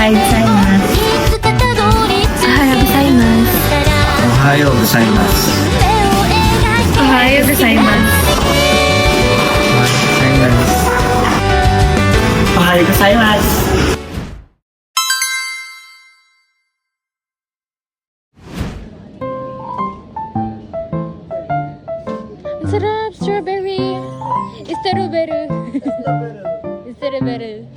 Ohayou gozaimasu. Ohayou gozaimasu. Ohayou gozaimasu. Ohayou gozaimasu. Sarap, strawberry. Strawberry. Strawberry.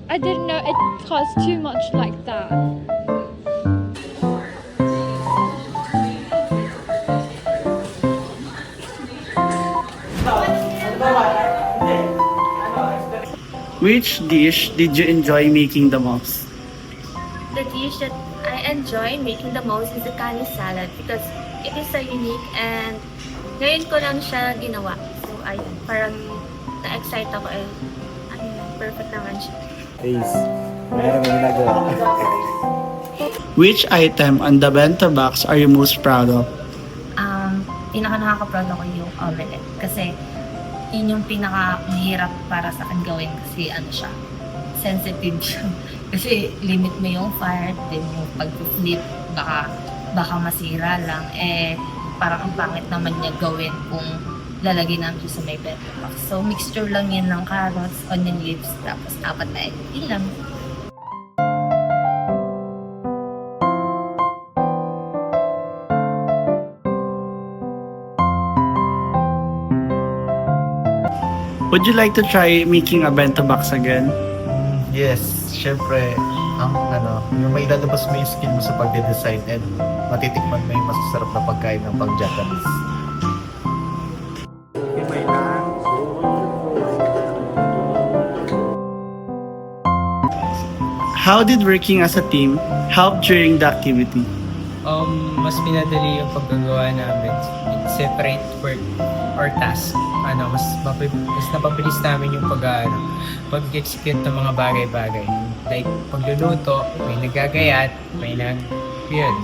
I didn't know it costs too much like that. Which dish did you enjoy making the most? The dish that I enjoy making the most is the kani salad because it is so unique and ngayon ko lang siya ginawa. So, ayun, parang na-excite ako and perfect naman siya. Please, meron mo ginagawa. Which item on the bento box are you most proud of? Pinaka nakaka-proud ako yung omelette kasi yun yung pinaka mahirap para sa akin gawin kasi ano siya, sensitive siya. Kasi limit mo yung fire, then yung pag-flip, baka masira lang. Parang ang pangit naman niya gawin kung lalagay namin siya sa may bento box. So, mixture lang yan ng carrots, onion leaves, tapos 4 na egg. Yun lang. Would you like to try making a bento box again? Yes, syempre, yung may lalabas mo yung skill mo sa pagde-design and matitikman mo yung masasarap na pagkain ng pang-Japanese. How did working as a team help during the activity? Mas pinadali yung paggagawa namin. Separate work or task. Mas napabilis namin yung pag-execute ng mga bagay-bagay. Like, pagluluto, may nagagayat, yun.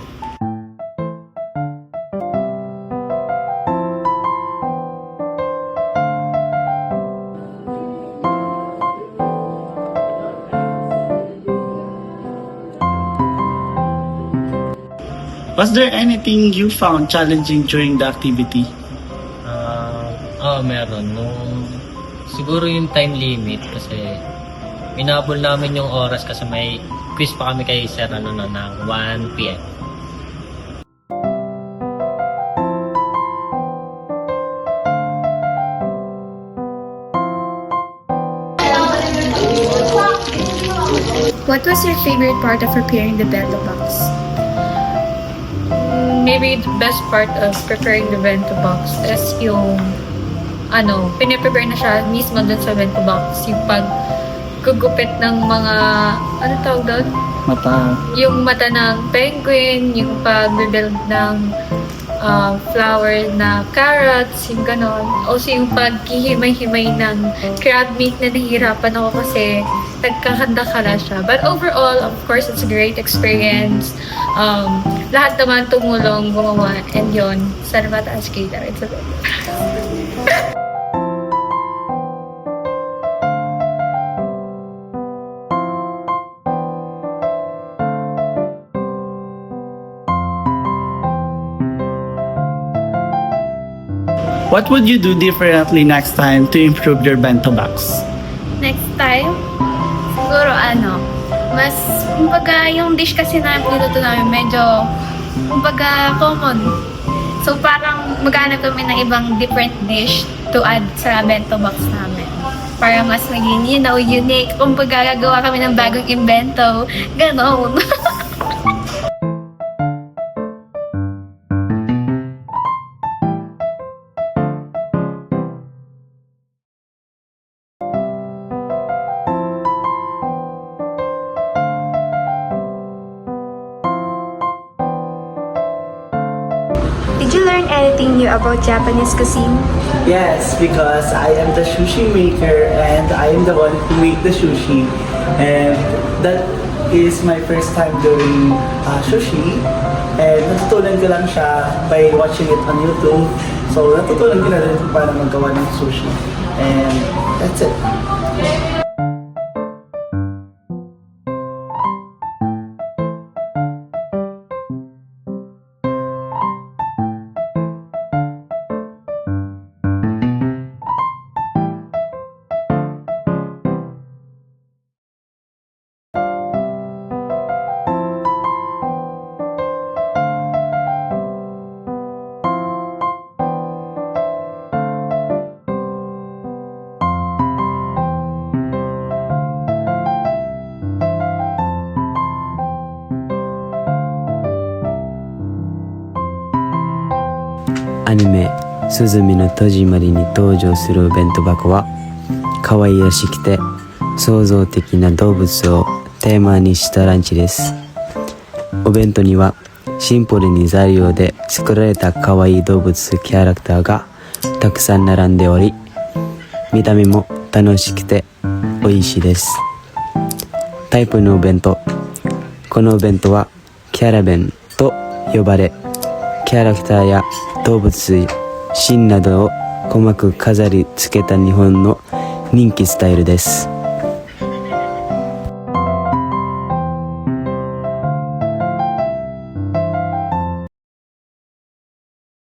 Was there anything you found challenging during the activity? Meron. Siguro yung time limit kasi minabol namin yung oras kasi may quiz pa kami kay Sir ng 1 p.m. What was your favorite part of preparing the bento box? Maybe the best part of preparing the bento box is yung piniprepare na siya mismo dun sa bento box. Yung paggugupit ng mga, tawag doon? Mata. Yung mata ng penguin, yung pag-build ng flower na carrots, yung ganon. Also yung paghihimay-himay ng crab meat na nahihirapan ako kasi nagkakanda-kala siya. But overall, of course, it's a great experience. Lahat naman tumulong, gumawa, and yun, salamat as Kita. It's a What would you do differently next time to improve your bento box? Next time, siguro mas, yung dish kasi na niluto namin medyo, common. So parang maghanap kami ng ibang different dish to add sa bento box namin. Para mas maging, unique. Gagawa kami ng bagong invento. Ganon. Did you learn anything new about Japanese cuisine? Yes, because I am the sushi maker and I am the one who make the sushi. And that is my first time doing sushi. And natutunan ko lang siya by watching it on YouTube. So natutunan ko na rin kung paano magawa ng sushi. And that's it. アニメ「すずめの戸締まり」に登場するお弁当箱は可愛らしくて創造的な動物をテーマにしたランチです。お弁当にはシンプルに材料で作られた可愛い動物キャラクターがたくさん並んでおり、見た目も楽しくて美味しいです。タイプのお弁当。このお弁当はキャラ弁と呼ばれ、キャラクターや動物、シーンなどを細かく飾り付けた日本の人気スタイルです。